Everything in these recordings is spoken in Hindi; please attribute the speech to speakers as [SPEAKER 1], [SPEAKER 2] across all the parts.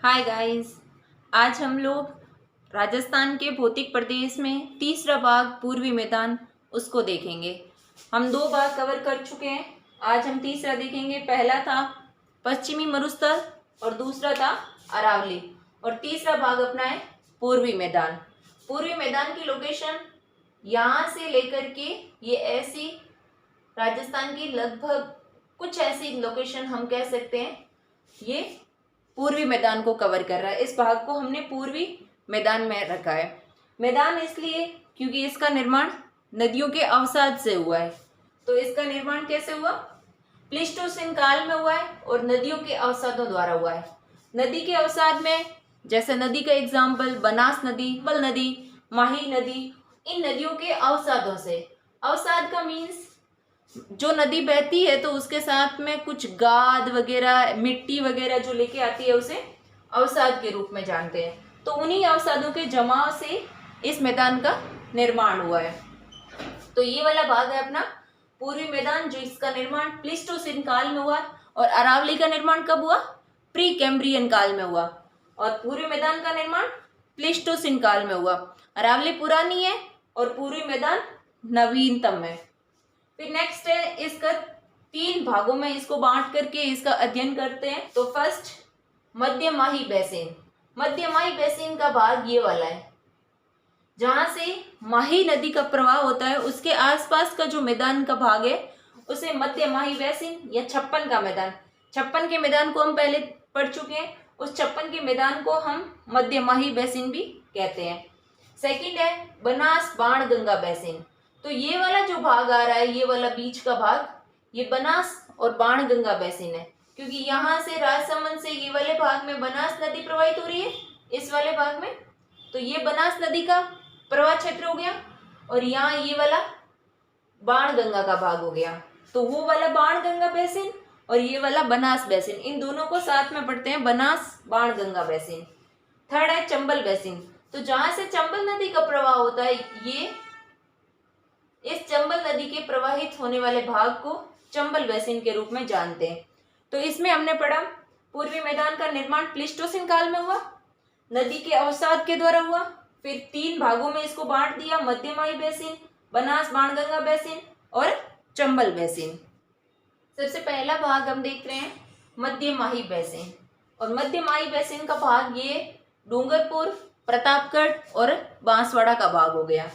[SPEAKER 1] Hi guys. आज हम लोग राजस्थान के भौतिक प्रदेश में तीसरा भाग पूर्वी मैदान उसको देखेंगे। हम दो भाग कवर कर चुके हैं, आज हम तीसरा देखेंगे। पहला था पश्चिमी मरुस्थल और दूसरा था अरावली, और तीसरा भाग अपना है पूर्वी मैदान। पूर्वी मैदान की लोकेशन यहाँ से लेकर के ये ऐसी राजस्थान की लगभग कुछ ऐसी लोकेशन हम कह सकते हैं ये पूर्वी मैदान को कवर कर रहा है। इस भाग को हमने पूर्वी मैदान में रखा है। मैदान इसलिए क्योंकि इसका निर्माण नदियों के अवसाद से हुआ है। तो इसका निर्माण कैसे हुआ? प्लीस्टोसीन काल में हुआ है और नदियों के अवसादों द्वारा हुआ है। नदी के अवसाद में जैसे नदी का एग्जाम्पल बनास नदी, बल नदी, माही नदी, इन नदियों के अवसादों से। अवसाद का मीन्स जो नदी बहती है तो उसके साथ में कुछ गाद वगैरह, मिट्टी वगैरह जो लेके आती है उसे अवसाद के रूप में जानते हैं। तो उन्हीं अवसादों के जमाव से इस मैदान का निर्माण हुआ है। तो ये वाला भाग है अपना पूर्वी मैदान, जो इसका निर्माण प्लीस्टोसीन काल में हुआ, और अरावली का निर्माण कब हुआ? प्री कैम्ब्रियन काल में हुआ, और पूर्वी मैदान का निर्माण प्लीस्टोसीन काल में हुआ। अरावली पुरानी है और पूर्वी मैदान नवीनतम है। फिर नेक्स्ट है, इसका तीन भागों में इसको बांट करके इसका अध्ययन करते हैं। तो फर्स्ट मध्यमाही बेसिन। मध्यमाही बेसिन का भाग ये वाला है, जहां से माही नदी का प्रवाह होता है उसके आसपास का जो मैदान का भाग है उसे मध्यमाही बेसिन या छप्पन का मैदान। छप्पन के मैदान को हम पहले पढ़ चुके हैं, उस छप्पन के मैदान को हम मध्यमाही बेसिन भी कहते हैं। सेकंड है बनास बाण गंगा बेसिन। तो ये वाला जो भाग आ रहा है, ये वाला बीच का भाग, ये बनास और बाण गंगा बेसिन है, क्योंकि यहाँ से राजसमंद से ये वाले भाग में बनास नदी प्रवाहित हो रही है, इस वाले भाग में। तो ये बनास नदी का प्रवाह क्षेत्र हो गया, और यहाँ ये वाला बाण गंगा का भाग हो गया। तो वो वाला बाण गंगा बेसिन और ये वाला बनास बेसिन, इन दोनों को साथ में पढ़ते हैं, बनास बाण गंगा बेसिन। थर्ड है चंबल बेसिन। तो जहां से चंबल नदी का प्रवाह होता है, ये इस चंबल नदी के प्रवाहित होने वाले भाग को चंबल बेसिन के रूप में जानते हैं। तो इसमें हमने पढ़ा पूर्वी मैदान का निर्माण प्लीस्टोसीन काल में हुआ, नदी के अवसाद के द्वारा हुआ। फिर तीन भागों में इसको बांट दिया, मध्यमाही बेसिन, बनास बाणगंगा बेसिन और चंबल बेसिन। सबसे पहला भाग हम देख रहे हैं मध्यमाही बेसिन, और मध्यमाही बेसिन का भाग ये डूंगरपुर, प्रतापगढ़ और बांसवाड़ा का भाग हो गया।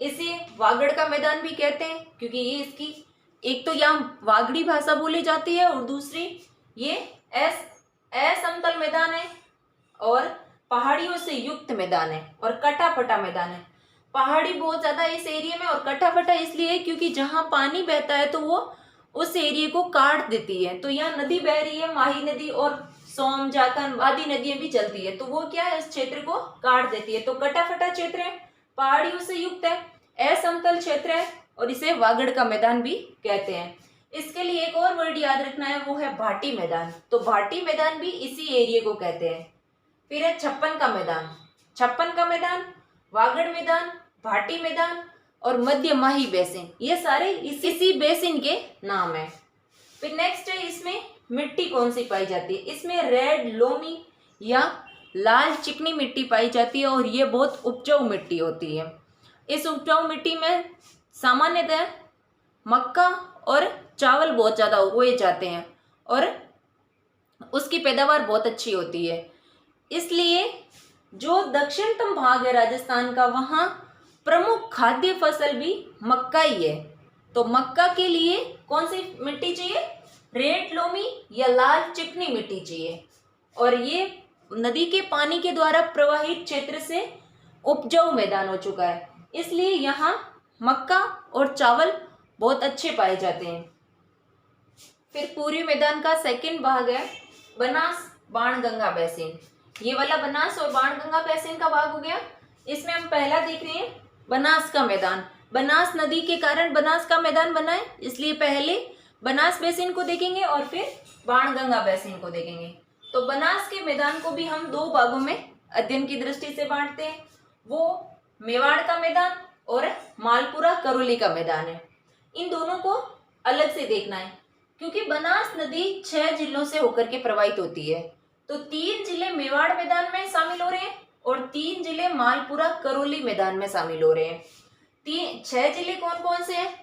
[SPEAKER 1] इसे वागड़ का मैदान भी कहते हैं, क्योंकि ये इसकी एक तो यहाँ वागड़ी भाषा बोली जाती है और दूसरी ये असमतल मैदान है और पहाड़ियों से युक्त मैदान है और कटाफटा मैदान है। पहाड़ी बहुत ज्यादा इस एरिया में, और कटाफटा इसलिए है क्योंकि जहाँ पानी बहता है तो वो उस एरिया को काट देती है। तो यहाँ नदी बह रही है, माही नदी और सोम, जाखन आदि नदियां भी चलती है, तो वो क्या है, इस क्षेत्र को काट देती है। तो कटाफटा क्षेत्र है, पहाड़ियों से युक्त है, असमतल क्षेत्र है, और इसे वागड़ का मैदान भी कहते हैं। इसके लिए एक और वर्ड याद रखना है, वो है भाटी मैदान। तो भाटी मैदान भी इसी एरिया को कहते हैं। फिर है छप्पन का मैदान। छप्पन का मैदान, वागड़ मैदान, भाटी मैदान और मध्यमाही बेसिन, ये सारे इसी बेसिन के नाम है। फिर नेक्स्ट है, इसमें मिट्टी कौन सी पाई जाती है? इसमें रेड लोमी या लाल चिकनी मिट्टी पाई जाती है, और ये बहुत उपजाऊ मिट्टी होती है। इस उपजाऊ मिट्टी में सामान्यतः मक्का और चावल बहुत ज़्यादा उगाए जाते हैं, और उसकी पैदावार बहुत अच्छी होती है। इसलिए जो दक्षिणतम भाग है राजस्थान का, वहाँ प्रमुख खाद्य फसल भी मक्का ही है। तो मक्का के लिए कौन सी मिट्टी चाहिए? रेड लोमी या लाल चिकनी मिट्टी चाहिए, और ये नदी के पानी के द्वारा प्रवाहित क्षेत्र से उपजाऊ मैदान हो चुका है, इसलिए यहाँ मक्का और चावल बहुत अच्छे पाए जाते हैं। फिर पूर्वी मैदान का सेकंड भाग है बनास बाणगंगा बेसिन। ये वाला बनास और बाणगंगा बेसिन का भाग हो गया। इसमें हम पहला देख रहे हैं बनास का मैदान। बनास नदी के कारण बनास का मैदान बना है, इसलिए पहले बनास बेसिन को देखेंगे और फिर बाणगंगा बेसिन को देखेंगे। तो बनास के मैदान को भी हम दो भागों में अध्ययन की दृष्टि से बांटते हैं, वो मेवाड़ का मैदान और मालपुरा करौली का मैदान है। इन दोनों को अलग से देखना है, क्योंकि बनास नदी 6 जिलों से होकर के प्रवाहित होती है। तो 3 जिले मेवाड़ मैदान में शामिल हो रहे हैं और 3 जिले मालपुरा करौली मैदान में शामिल हो रहे हैं। 6 जिले कौन कौन से हैं?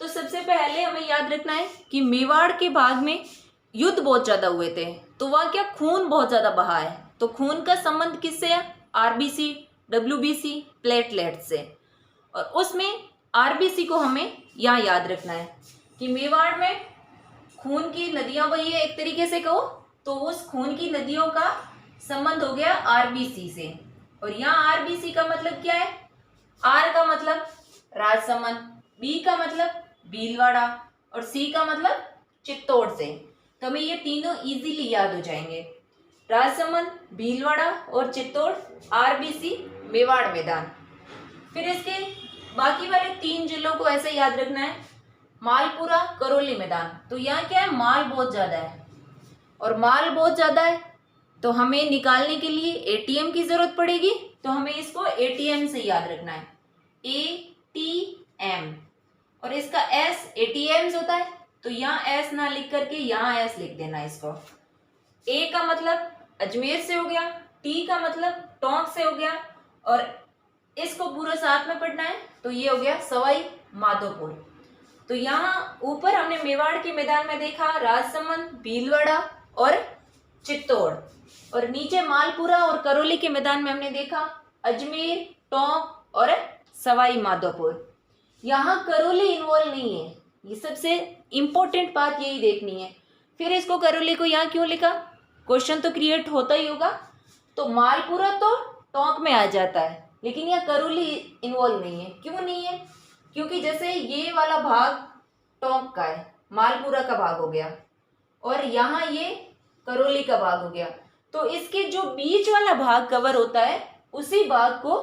[SPEAKER 1] तो सबसे पहले हमें याद रखना है कि मेवाड़ के भाग में युद्ध बहुत ज्यादा हुए थे, तो वहाँ क्या खून बहुत ज्यादा बहा है। तो खून का संबंध किससे है? आरबीसी, डब्ल्यूबीसी, प्लेटलेट से। और उसमें आरबीसी को हमें यहाँ याद रखना है कि मेवाड़ में खून की नदियां बही है, एक तरीके से कहो तो उस खून की नदियों का संबंध हो गया आरबीसी से। और यहाँ आरबीसी का मतलब क्या है? आर का मतलब राजसमंद, बी का मतलब भीलवाड़ा और सी का मतलब चित्तौड़ से। तो हमें ये तीनों इजीली याद हो जाएंगे, राजसमंद, भीलवाड़ा और चित्तौड़, आरबीसी, मेवाड़ मैदान। फिर इसके बाकी वाले 3 जिलों को ऐसे याद रखना है, मालपुरा, करौली मैदान। तो यहाँ क्या है? माल बहुत ज्यादा है और माल बहुत ज्यादा है तो हमें निकालने के लिए एटीएम की जरूरत पड़ेगी। तो हमें इसको एटीएम से याद रखना है, एटीएम। और इसका एस एटीएम्स होता है, तो यहाँ एस ना लिख करके यहाँ एस लिख देना इसको। ए का मतलब अजमेर से हो गया, टी का मतलब टोंक से हो गया और इसको पूरा साथ में पढ़ना है तो ये हो गया सवाई माधोपुर। तो यहाँ ऊपर हमने मेवाड़ के मैदान में देखा राजसमंद, भीलवाड़ा और चित्तौड़, और नीचे मालपुरा और करौली के मैदान में हमने देखा अजमेर, टोंक और सवाई माधोपुर। यहाँ करौली इन्वॉल्व नहीं है, ये सबसे इंपॉर्टेंट बात यही देखनी है। फिर इसको करौली को यहाँ क्यों लिखा? क्वेश्चन तो क्रिएट होता ही होगा। तो मालपुरा तो टोंक में आ जाता है लेकिन यहाँ करौली इन्वॉल्व नहीं है। क्यों नहीं है? क्योंकि जैसे ये वाला भाग टोंक का है, मालपुरा का भाग हो गया, और यहाँ ये करौली का भाग हो गया, तो इसके जो बीच वाला भाग कवर होता है उसी भाग को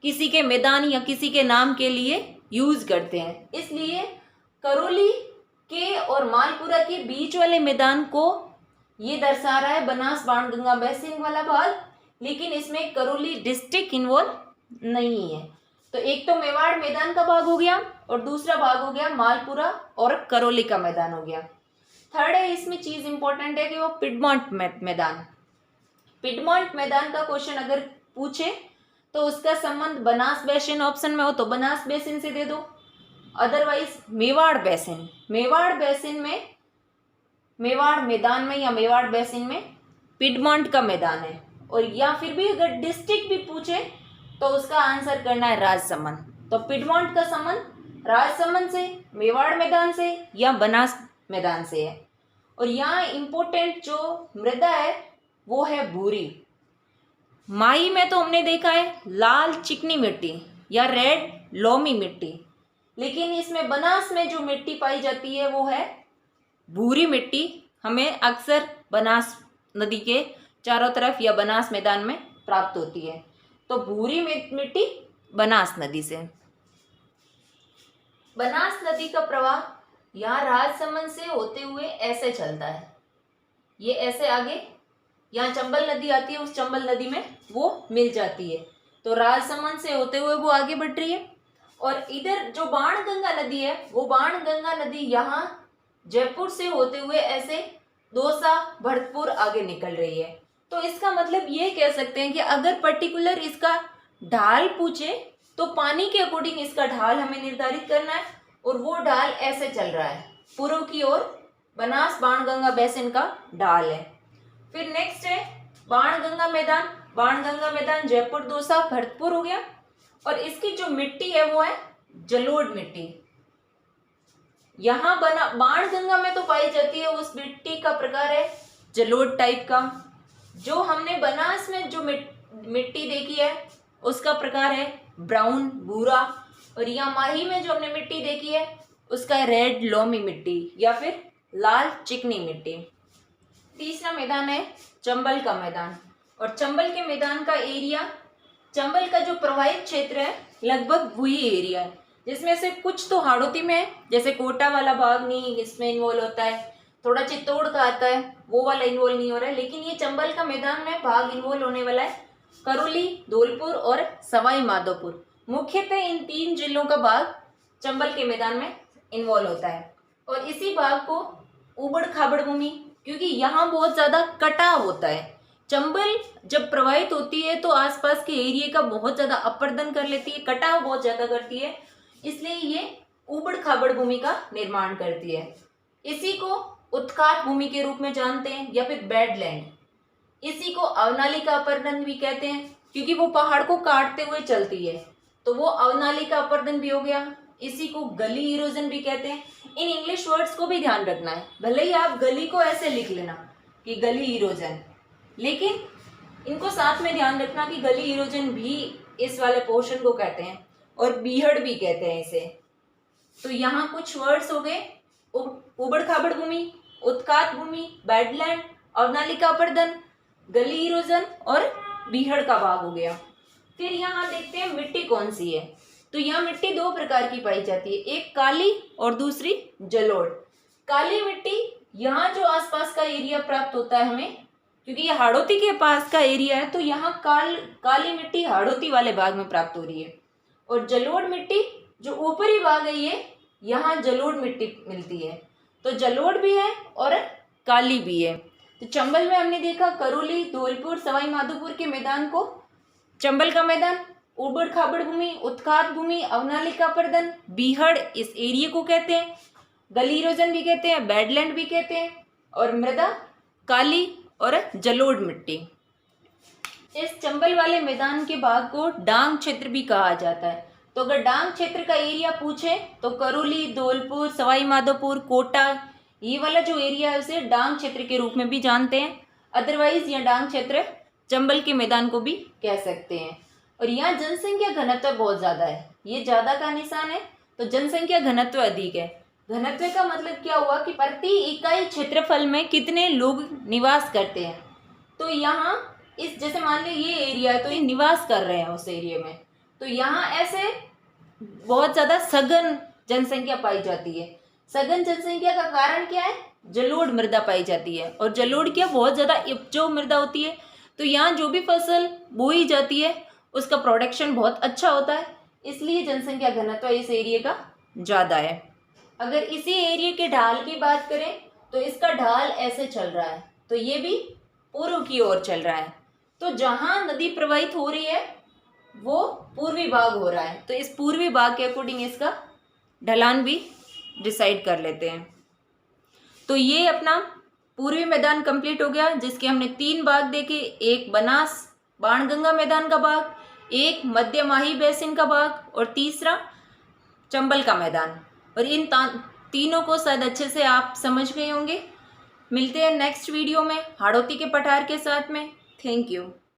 [SPEAKER 1] किसी के मैदान या किसी के नाम के लिए यूज करते हैं। इसलिए करौली के और मालपुरा के बीच वाले मैदान को ये दर्शा रहा है बनास बाणगंगा बेसिन वाला भाग, लेकिन इसमें करौली डिस्ट्रिक्ट इन्वॉल्व नहीं है। तो एक तो मेवाड़ मैदान का भाग हो गया और दूसरा भाग हो गया मालपुरा और करौली का मैदान हो गया। थर्ड है, इसमें चीज इंपॉर्टेंट है कि वो पिडमॉन्ट मैदान। पिडमॉन्ट मैदान का क्वेश्चन अगर पूछे तो उसका संबंध बनास बेसिन ऑप्शन में हो तो बनास बेसिन से दे दो, otherwise Mewar basin. Mewar basin में, मेवाड़ मैदान में या मेवाड़ बेसिन में पिडमॉन्ट का मैदान है। और या फिर भी अगर डिस्ट्रिक्ट भी पूछे तो उसका आंसर करना है राजसमंद। तो पिडमॉन्ट का संबंध राजसमंद से, मेवाड़ मैदान से या बनास मैदान से है। और यहाँ इंपॉर्टेंट जो मृदा है वो है भूरी। माही में तो हमने देखा है लाल चिकनी मिट्टी या रेड लोमी मिट्टी, लेकिन इसमें बनास में जो मिट्टी पाई जाती है वो है भूरी मिट्टी। हमें अक्सर बनास नदी के चारों तरफ या बनास मैदान में प्राप्त होती है। तो भूरी मिट्टी बनास नदी से। बनास नदी का प्रवाह यहाँ राजसमंद से होते हुए ऐसे चलता है, ये ऐसे आगे यहाँ चंबल नदी आती है, उस चंबल नदी में वो मिल जाती है। तो राजसमंद से होते हुए वो आगे बढ़ रही है। और इधर जो बाणगंगा नदी है वो बाणगंगा नदी यहाँ जयपुर से होते हुए ऐसे दौसा, भरतपुर आगे निकल रही है। तो इसका मतलब ये कह सकते हैं कि अगर पर्टिकुलर इसका ढाल पूछे तो पानी के अकॉर्डिंग इसका ढाल हमें निर्धारित करना है, और वो ढाल ऐसे चल रहा है पूर्व की ओर, बनास बाणगंगा बेसिन का ढाल है। फिर नेक्स्ट है बाणगंगा मैदान। बाणगंगा मैदान जयपुर, दौसा, भरतपुर हो गया। और इसकी जो मिट्टी है वो है जलोढ़ मिट्टी। यहाँ बाणगंगा में तो पाई जाती है, उस मिट्टी का प्रकार है जलोढ़ टाइप का। जो हमने बनास में जो मिट्टी देखी है उसका प्रकार है ब्राउन, भूरा। और यहाँ माही में जो हमने मिट्टी देखी है उसका है रेड लोमी मिट्टी या फिर लाल चिकनी मिट्टी। तीसरा मैदान है चंबल का मैदान। और चंबल के मैदान का एरिया, चंबल का जो प्रवाहित क्षेत्र है लगभग वही एरिया है, जिसमें से कुछ तो हाड़ौती में है, जैसे कोटा वाला भाग नहीं इसमें इन्वॉल्व होता है, थोड़ा चित्तौड़ का आता है वो वाला इन्वॉल्व नहीं हो रहा है। लेकिन ये चंबल का मैदान में भाग इन्वॉल्व होने वाला है करौली, धौलपुर और सवाई माधोपुर। मुख्यतः इन 3 जिलों का भाग चंबल के मैदान में इन्वॉल्व होता है। और इसी भाग को उबड़ खाबड़ भूमि, क्योंकि यहाँ बहुत ज़्यादा कटाव होता है, चंबल जब प्रवाहित होती है तो आसपास के एरिया का बहुत ज्यादा अपरदन कर लेती है, कटाव बहुत ज्यादा करती है, इसलिए ये ऊबड़ खाबड़ भूमि का निर्माण करती है। इसी को उत्खात भूमि के रूप में जानते हैं या फिर बैडलैंड। इसी को अवनालिका अपरदन भी कहते हैं, क्योंकि वो पहाड़ को काटते हुए चलती है, तो वो अवनालिका अपरदन भी हो गया। इसी को गली इरोजन भी कहते हैं। इन इंग्लिश वर्ड्स को भी ध्यान रखना है, भले ही आप गली को ऐसे लिख लेना कि गली इरोजन, लेकिन इनको साथ में ध्यान रखना कि गली इरोजन भी इस वाले पोर्शन को कहते हैं और बीहड़ भी कहते हैं इसे। तो यहाँ कुछ वर्ड्स हो गए, ऊबड़ खाबड़ भूमि, उत्खात भूमि, बैडलैंड, अवनालिका अपरदन, गली इरोजन और बीहड़ का भाग हो गया। फिर यहाँ देखते हैं मिट्टी कौन सी है। तो यहाँ मिट्टी दो प्रकार की पाई जाती है, एक काली और दूसरी जलोढ़। काली मिट्टी यहाँ जो आसपास का एरिया प्राप्त होता है हमें, क्योंकि ये हाड़ौती के पास का एरिया है, तो यहाँ काली मिट्टी हाड़ौती वाले भाग में प्राप्त हो रही है। और जलोढ़ मिट्टी जो ऊपरी भाग है, ये यहाँ जलोढ़ मिट्टी मिलती है। तो जलोढ़ भी है और काली भी है। तो चंबल में हमने देखा करौली, धौलपुर, सवाई माधोपुर के मैदान को चंबल का मैदान, ऊबड़ खाबड़ भूमि, उत्खात भूमि, अवनालिका अपरदन, बीहड़ इस एरिया को कहते हैं, गली इरोजन भी कहते हैं, बैडलैंड भी कहते हैं, और मृदा काली और जलोढ़ मिट्टी। इस चंबल वाले मैदान के भाग को डांग क्षेत्र भी कहा जाता है। तो अगर डांग क्षेत्र का एरिया पूछे तो करौली, धौलपुर, सवाई माधोपुर, कोटा, ये वाला जो एरिया है उसे डांग क्षेत्र के रूप में भी जानते हैं। अदरवाइज यह डांग क्षेत्र चंबल के मैदान को भी कह सकते हैं। और यहाँ जनसंख्या घनत्व बहुत ज़्यादा है, ये ज़्यादा का निशान है, तो जनसंख्या घनत्व अधिक है। घनत्व का मतलब क्या हुआ कि प्रति इकाई क्षेत्रफल में कितने लोग निवास करते हैं। तो यहाँ इस जैसे मान लीजिए ये एरिया है, तो ये निवास कर रहे हैं उस एरिया में, तो यहाँ ऐसे बहुत ज़्यादा सघन जनसंख्या पाई जाती है। सघन जनसंख्या का कारण क्या है? जलोढ़ मृदा पाई जाती है, और जलोढ़ क्या बहुत ज़्यादा उपजाऊ मृदा होती है, तो यहाँ जो भी फसल बोई जाती है उसका प्रोडक्शन बहुत अच्छा होता है, इसलिए जनसंख्या घनत्व इस एरिया का ज़्यादा है। अगर इसी एरिया के ढाल की बात करें तो इसका ढाल ऐसे चल रहा है, तो ये भी पूर्व की ओर चल रहा है। तो जहाँ नदी प्रवाहित हो रही है वो पूर्वी भाग हो रहा है, तो इस पूर्वी भाग के अकॉर्डिंग इसका ढलान भी डिसाइड कर लेते हैं। तो ये अपना पूर्वी मैदान कंप्लीट हो गया, जिसके हमने 3 भाग देखे, एक बनास बाणगंगा मैदान का भाग, एक मध्य माही बेसिन का भाग और तीसरा चंबल का मैदान। और इन तीनों को शायद अच्छे से आप समझ गए होंगे। मिलते हैं नेक्स्ट वीडियो में हाड़ौती के पठार के साथ में। Thank you.